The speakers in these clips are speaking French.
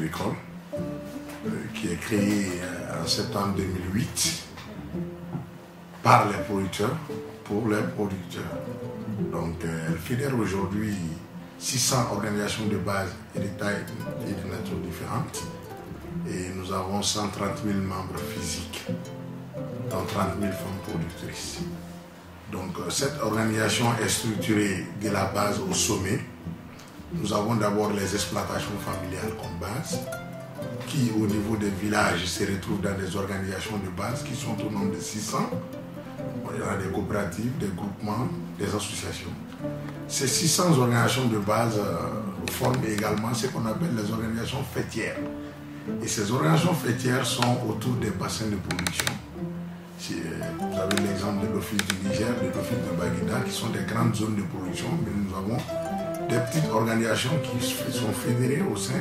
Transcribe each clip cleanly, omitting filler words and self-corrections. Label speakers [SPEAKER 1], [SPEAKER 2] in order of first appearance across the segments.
[SPEAKER 1] agricole qui est créée en septembre 2008 par les producteurs pour les producteurs. Donc elle fédère aujourd'hui 600 organisations de base et de tailles et de nature différentes. Et nous avons 130 000 membres physiques, dont 30 000 femmes productrices. Donc cette organisation est structurée de la base au sommet. Nous avons d'abord les exploitations familiales comme base, qui au niveau des villages se retrouvent dans des organisations de base qui sont au nombre de 600. Il y a des coopératives, des groupements, des associations. Ces 600 organisations de base forment également ce qu'on appelle les organisations faîtières. Et ces organisations faîtières sont autour des bassins de production. Vous avez l'exemple de l'Office du Niger, de l'Office de Baguida, qui sont des grandes zones de production, mais nous avons des petites organisations qui sont fédérées au sein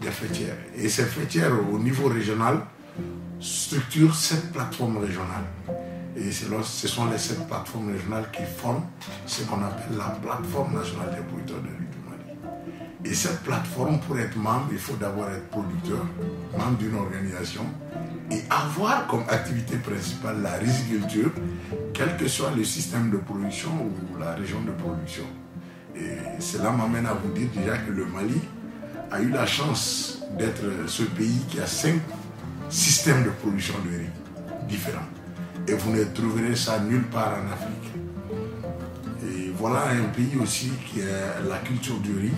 [SPEAKER 1] des faîtières. Et ces faîtières, au niveau régional, structurent 7 plateformes régionales. Et ce sont les 7 plateformes régionales qui forment ce qu'on appelle la plateforme nationale des producteurs de riz du Mali. Et cette plateforme, pour être membre, il faut d'abord être producteur, membre d'une organisation, et avoir comme activité principale la riziculture, quel que soit le système de production ou la région de production. Et cela m'amène à vous dire déjà que le Mali a eu la chance d'être ce pays qui a 5 systèmes de production de riz différents. Et vous ne trouverez ça nulle part en Afrique. Et voilà un pays aussi qui a la culture du riz.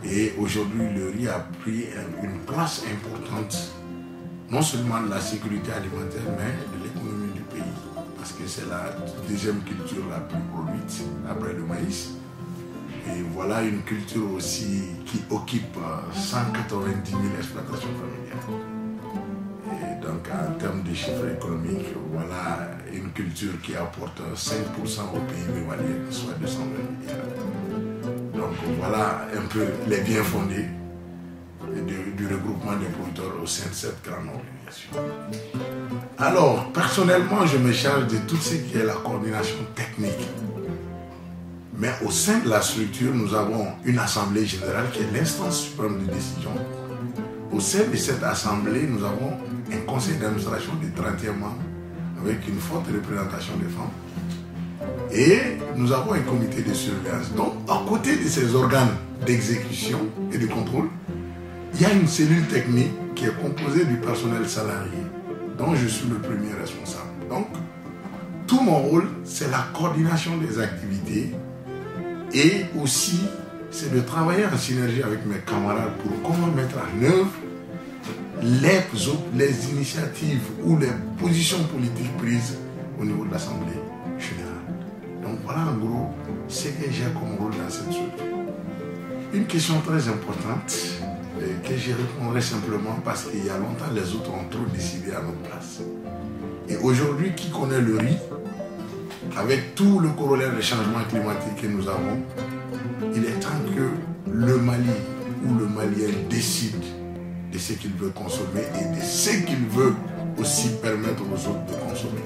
[SPEAKER 1] Et aujourd'hui, le riz a pris une place importante, non seulement de la sécurité alimentaire, mais de l'économie du pays. Parce que c'est la deuxième culture la plus produite, après le maïs. Et voilà une culture aussi qui occupe 190 000 exploitations familiales. Et donc en termes de chiffres économiques, voilà une culture qui apporte 5% au PIB malien, soit 220 milliards. Donc voilà un peu les biens fondés du regroupement des producteurs au sein de cette grande organisation. Alors, personnellement, je me charge de tout ce qui est la coordination technique. Mais au sein de la structure, nous avons une assemblée générale qui est l'instance suprême de décision. Au sein de cette assemblée, nous avons un conseil d'administration de 31 membres avec une forte représentation des femmes. Et nous avons un comité de surveillance. Donc, à côté de ces organes d'exécution et de contrôle, il y a une cellule technique qui est composée du personnel salarié, dont je suis le premier responsable. Donc, tout mon rôle, c'est la coordination des activités et aussi, c'est de travailler en synergie avec mes camarades pour comment mettre en œuvre les initiatives ou les positions politiques prises au niveau de l'Assemblée générale. Donc voilà en gros ce que j'ai comme rôle dans cette structure. Une question très importante que je répondrai simplement parce qu'il y a longtemps les autres ont trop décidé à notre place. Et aujourd'hui, qui connaît le riz, avec tout le corollaire des changements climatiques que nous avons, il est temps que le Mali ou le Malien décide de ce qu'il veut consommer et de ce qu'il veut aussi permettre aux autres de consommer.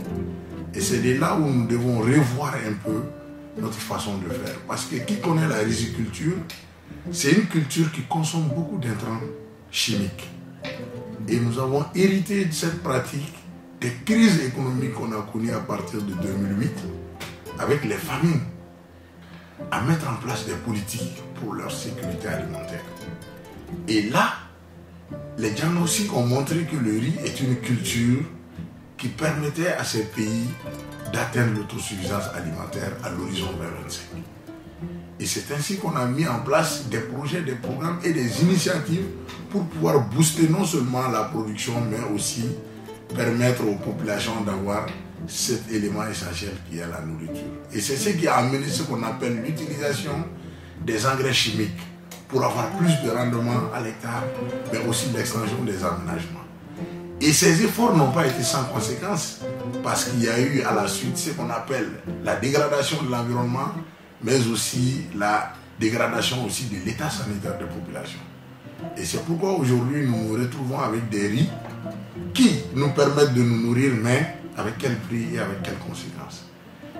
[SPEAKER 1] Et c'est de là où nous devons revoir un peu notre façon de faire. Parce que qui connaît la riziculture, c'est une culture qui consomme beaucoup d'intrants chimiques. Et nous avons hérité de cette pratique des crises économiques qu'on a connues à partir de 2008 avec les famines, à mettre en place des politiques pour leur sécurité alimentaire. Et là, les diagnostics ont montré que le riz est une culture qui permettait à ces pays d'atteindre l'autosuffisance alimentaire à l'horizon 2025. Et c'est ainsi qu'on a mis en place des projets, des programmes et des initiatives pour pouvoir booster non seulement la production, mais aussi permettre aux populations d'avoir cet élément essentiel qui est la nourriture. Et c'est ce qui a amené ce qu'on appelle l'utilisation des engrais chimiques pour avoir plus de rendement à l'hectare, mais aussi l'extension des aménagements. Et ces efforts n'ont pas été sans conséquences, parce qu'il y a eu à la suite ce qu'on appelle la dégradation de l'environnement, mais aussi la dégradation aussi de l'état sanitaire des populations. Et c'est pourquoi aujourd'hui nous nous retrouvons avec des riz qui nous permettent de nous nourrir, mais avec quel prix et avec quelles conséquences.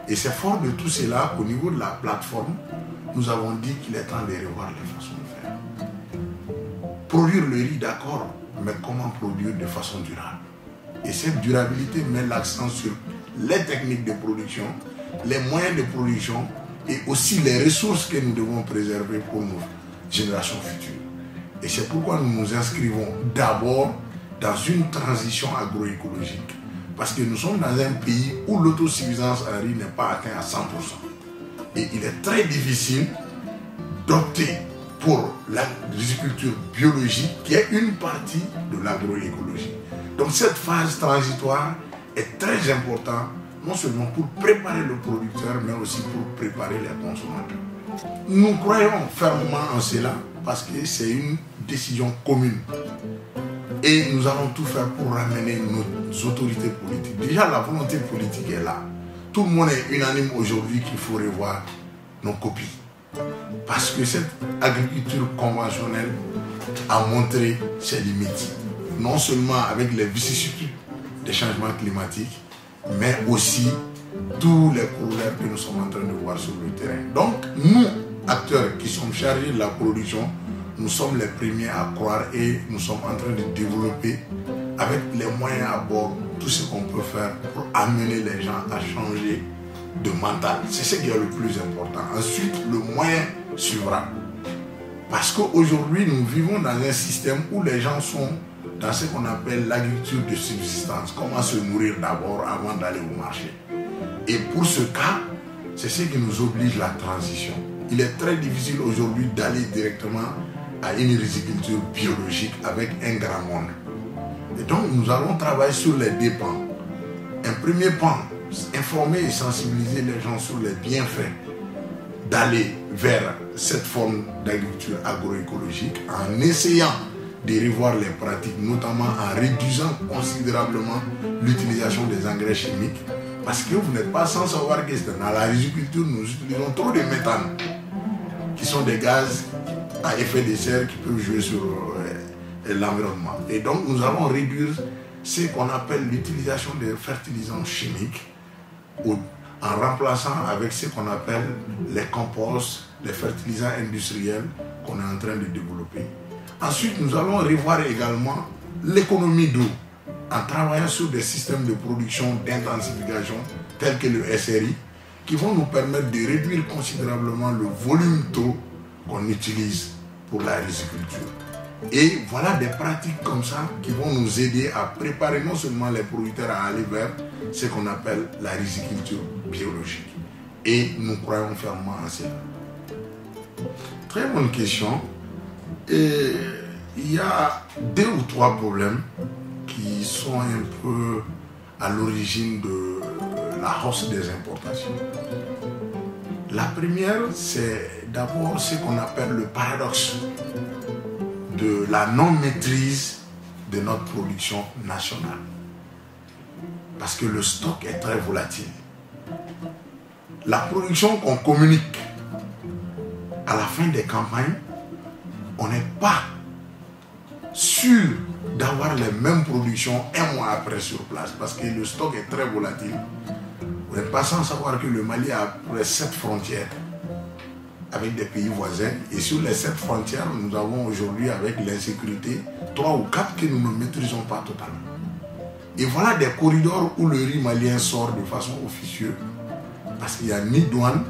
[SPEAKER 1] Et c'est fort de tout cela qu'au niveau de la plateforme, nous avons dit qu'il est temps de revoir les façons de faire. Produire le riz, d'accord, mais comment produire de façon durable? Et cette durabilité met l'accent sur les techniques de production, les moyens de production et aussi les ressources que nous devons préserver pour nos générations futures. Et c'est pourquoi nous nous inscrivons d'abord dans une transition agroécologique. Parce que nous sommes dans un pays où l'autosuffisance en riz n'est pas atteinte à 100%. Et il est très difficile d'opter pour l'agriculture biologique qui est une partie de l'agroécologie. Donc cette phase transitoire est très importante, non seulement pour préparer le producteur, mais aussi pour préparer les consommateurs. Nous croyons fermement en cela parce que c'est une décision commune. Et nous allons tout faire pour ramener nos autorités politiques. Déjà, la volonté politique est là. Tout le monde est unanime aujourd'hui qu'il faut revoir nos copies. Parce que cette agriculture conventionnelle a montré ses limites. Non seulement avec les vicissitudes des changements climatiques, mais aussi tous les problèmes que nous sommes en train de voir sur le terrain. Donc, nous, acteurs qui sommes chargés de la production, nous sommes les premiers à croire et nous sommes en train de développer avec les moyens à bord tout ce qu'on peut faire pour amener les gens à changer de mental. C'est ce qui est le plus important. Ensuite, le moyen suivra. Parce qu'aujourd'hui, nous vivons dans un système où les gens sont dans ce qu'on appelle l'agriculture de subsistance. Comment se nourrir d'abord avant d'aller au marché. Et pour ce cas, c'est ce qui nous oblige la transition. Il est très difficile aujourd'hui d'aller directement à une riziculture biologique avec un grand monde. Et donc nous allons travailler sur les deux pans. Un premier pan, informer et sensibiliser les gens sur les bienfaits d'aller vers cette forme d'agriculture agroécologique en essayant de revoir les pratiques, notamment en réduisant considérablement l'utilisation des engrais chimiques. Parce que vous n'êtes pas sans savoir que dans la riziculture, nous utilisons trop de méthane, qui sont des gaz à effet de serre qui peuvent jouer sur l'environnement. Et donc nous allons réduire ce qu'on appelle l'utilisation des fertilisants chimiques en remplaçant avec ce qu'on appelle les composts, les fertilisants industriels qu'on est en train de développer. Ensuite, nous allons revoir également l'économie d'eau en travaillant sur des systèmes de production d'intensification tels que le SRI qui vont nous permettre de réduire considérablement le volume d'eau qu'on utilise pour la riziculture. Et voilà des pratiques comme ça qui vont nous aider à préparer non seulement les producteurs à aller vers ce qu'on appelle la riziculture biologique. Et nous croyons fermement en cela. Très bonne question. Et il y a 2 ou 3 problèmes qui sont un peu à l'origine de la hausse des importations. La première, c'est d'abord ce qu'on appelle le paradoxe de la non-maîtrise de notre production nationale. Parce que le stock est très volatile. La production qu'on communique à la fin des campagnes, on n'est pas sûr d'avoir les mêmes productions un mois après sur place parce que le stock est très volatile. Vous n'êtes pas sans savoir que le Mali a près 7 frontières avec des pays voisins et sur les 7 frontières, nous avons aujourd'hui avec l'insécurité 3 ou 4 que nous ne maîtrisons pas totalement. Et voilà des corridors où le riz malien sort de façon officieuse parce qu'il n'y a ni douane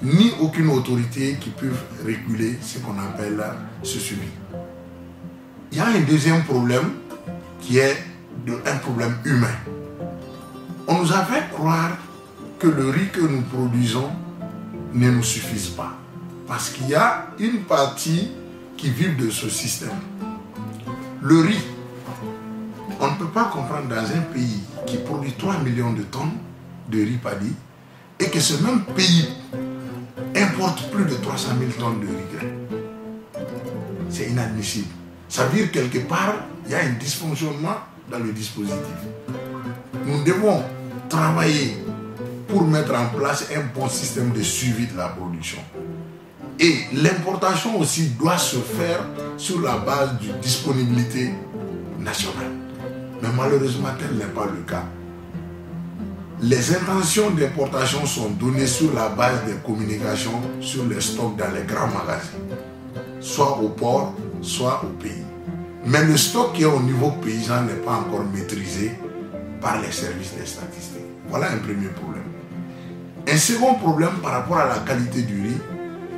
[SPEAKER 1] ni aucune autorité qui peut réguler ce qu'on appelle ce suivi. Il y a un deuxième problème qui est un problème humain. On nous a fait croire que le riz que nous produisons ne nous suffise pas. Parce qu'il y a une partie qui vit de ce système. Le riz, on ne peut pas comprendre dans un pays qui produit 3 millions de tonnes de riz paddy et que ce même pays importe plus de 300 000 tonnes de riz grain. C'est inadmissible. Ça veut dire quelque part, il y a un dysfonctionnement dans le dispositif. Nous devons travailler pour mettre en place un bon système de suivi de la production. Et l'importation aussi doit se faire sur la base de disponibilité nationale. Mais malheureusement, tel n'est pas le cas. Les intentions d'importation sont données sur la base des communications sur les stocks dans les grands magasins, soit au port, soit au pays. Mais le stock qui est au niveau paysan n'est pas encore maîtrisé par les services des statistiques. Voilà un premier problème. Un second problème par rapport à la qualité du riz,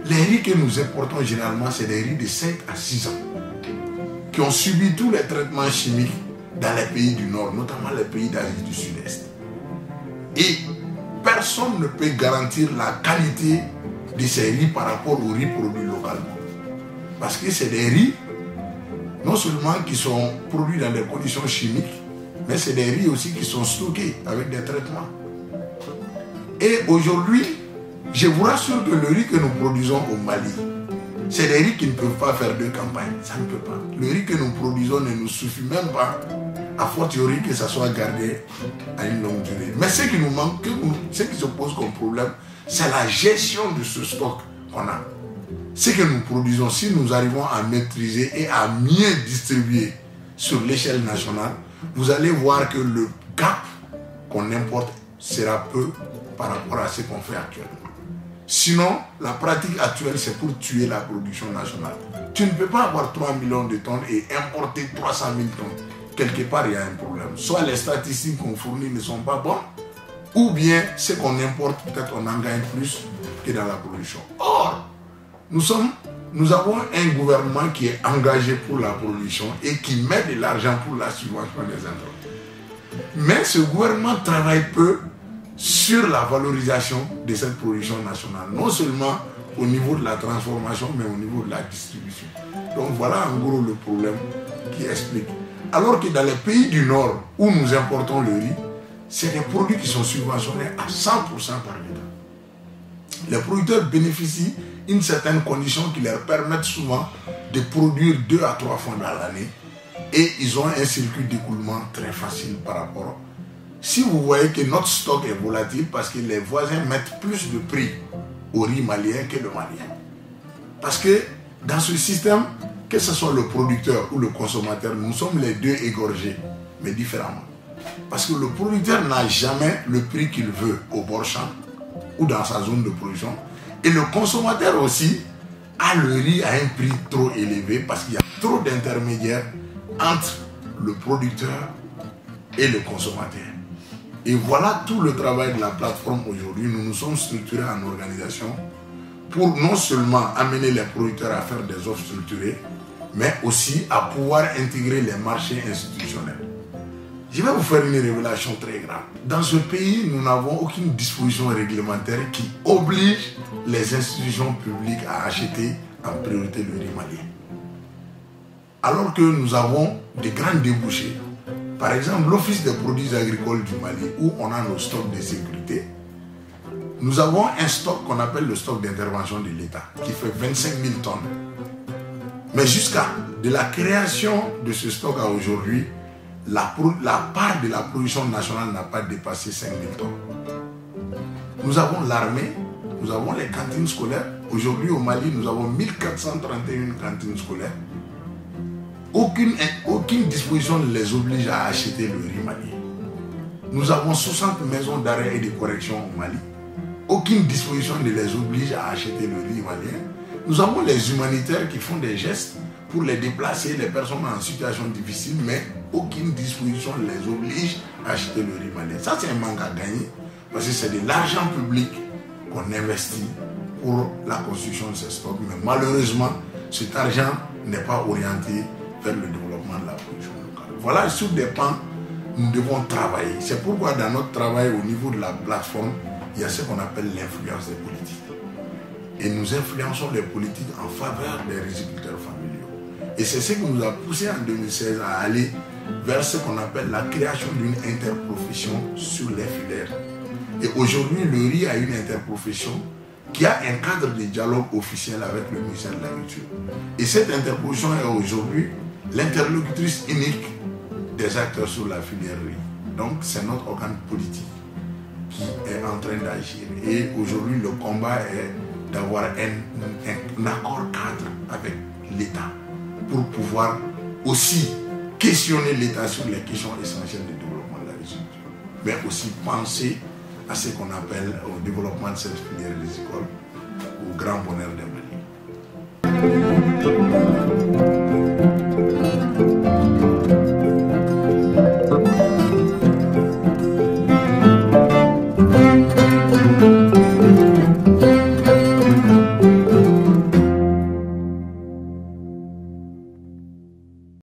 [SPEAKER 1] les riz que nous importons généralement, c'est des riz de 5 à 6 ans qui ont subi tous les traitements chimiques dans les pays du Nord, notamment les pays d'Asie du Sud-Est. Et personne ne peut garantir la qualité de ces riz par rapport aux riz produits localement. Parce que c'est des riz, non seulement qui sont produits dans des conditions chimiques, mais c'est des riz aussi qui sont stockés avec des traitements. Et aujourd'hui, je vous rassure que le riz que nous produisons au Mali, c'est des riz qui ne peuvent pas faire deux campagnes. Ça ne peut pas. Le riz que nous produisons ne nous suffit même pas, à fortiori que ça soit gardé à une longue durée. Mais ce qui nous manque, ce qui se pose comme problème, c'est la gestion de ce stock qu'on a. Ce que nous produisons, si nous arrivons à maîtriser et à mieux distribuer sur l'échelle nationale, vous allez voir que le gap qu'on importe sera peu par rapport à ce qu'on fait actuellement. Sinon, la pratique actuelle, c'est pour tuer la production nationale. Tu ne peux pas avoir 3 millions de tonnes et importer 300 000 tonnes. Quelque part, il y a un problème. Soit les statistiques qu'on fournit ne sont pas bonnes, ou bien ce qu'on importe, peut-être on en gagne plus que dans la production. Or, nous avons un gouvernement qui est engagé pour la production et qui met de l'argent pour la subvention des intrants. Mais ce gouvernement travaille peu sur la valorisation de cette production nationale, non seulement au niveau de la transformation, mais au niveau de la distribution. Donc voilà en gros le problème qui explique. Alors que dans les pays du Nord, où nous importons le riz, c'est des produits qui sont subventionnés à 100% par l'État. Les producteurs bénéficient d'une certaine condition qui leur permettent souvent de produire 2 à 3 fois dans l'année et ils ont un circuit d'écoulement très facile par rapport. Si vous voyez que notre stock est volatile parce que les voisins mettent plus de prix au riz malien que le malien. Parce que dans ce système, que ce soit le producteur ou le consommateur, nous sommes les deux égorgés, mais différemment. Parce que le producteur n'a jamais le prix qu'il veut au bord champ ou dans sa zone de production. Et le consommateur aussi a le riz à un prix trop élevé parce qu'il y a trop d'intermédiaires entre le producteur et le consommateur. Et voilà tout le travail de la plateforme aujourd'hui. Nous nous sommes structurés en organisation pour non seulement amener les producteurs à faire des offres structurées, mais aussi à pouvoir intégrer les marchés institutionnels. Je vais vous faire une révélation très grave. Dans ce pays, nous n'avons aucune disposition réglementaire qui oblige les institutions publiques à acheter en priorité le riz malien. Alors que nous avons de grands débouchés. Par exemple, l'Office des produits agricoles du Mali, où on a nos stocks de sécurité, nous avons un stock qu'on appelle le stock d'intervention de l'État, qui fait 25 000 tonnes. Mais jusqu'à de la création de ce stock à aujourd'hui, la part de la production nationale n'a pas dépassé 5 000 tonnes. Nous avons l'armée, nous avons les cantines scolaires. Aujourd'hui au Mali, nous avons 1431 cantines scolaires. Aucune disposition ne les oblige à acheter le riz malien. Nous avons 60 maisons d'arrêt et de correction au Mali. Aucune disposition ne les oblige à acheter le riz malien. Nous avons les humanitaires qui font des gestes pour les déplacer, les personnes en situation difficile, mais aucune disposition ne les oblige à acheter le riz malien. Ça, c'est un manque à gagner parce que c'est de l'argent public qu'on investit pour la construction de ces stocks. Mais malheureusement, cet argent n'est pas orienté vers le développement de la production locale. Voilà sur des pans nous devons travailler. C'est pourquoi dans notre travail au niveau de la plateforme, il y a ce qu'on appelle l'influence des politiques. Et nous influençons les politiques en faveur des riziculteurs familiaux. Et c'est ce qui nous a poussé en 2016 à aller vers ce qu'on appelle la création d'une interprofession sur les filières. Et aujourd'hui, le riz a une interprofession qui a un cadre de dialogue officiel avec le ministère de l'Agriculture. Et cette interprofession est aujourd'hui l'interlocutrice unique des acteurs sur la filière riz. Donc c'est notre organe politique qui est en train d'agir. Et aujourd'hui, le combat est d'avoir un accord cadre avec l'État pour pouvoir aussi questionner l'État sur les questions essentielles du développement de l'agriculture, mais aussi penser à ce qu'on appelle au développement de cette filière rizicole au grand bonheur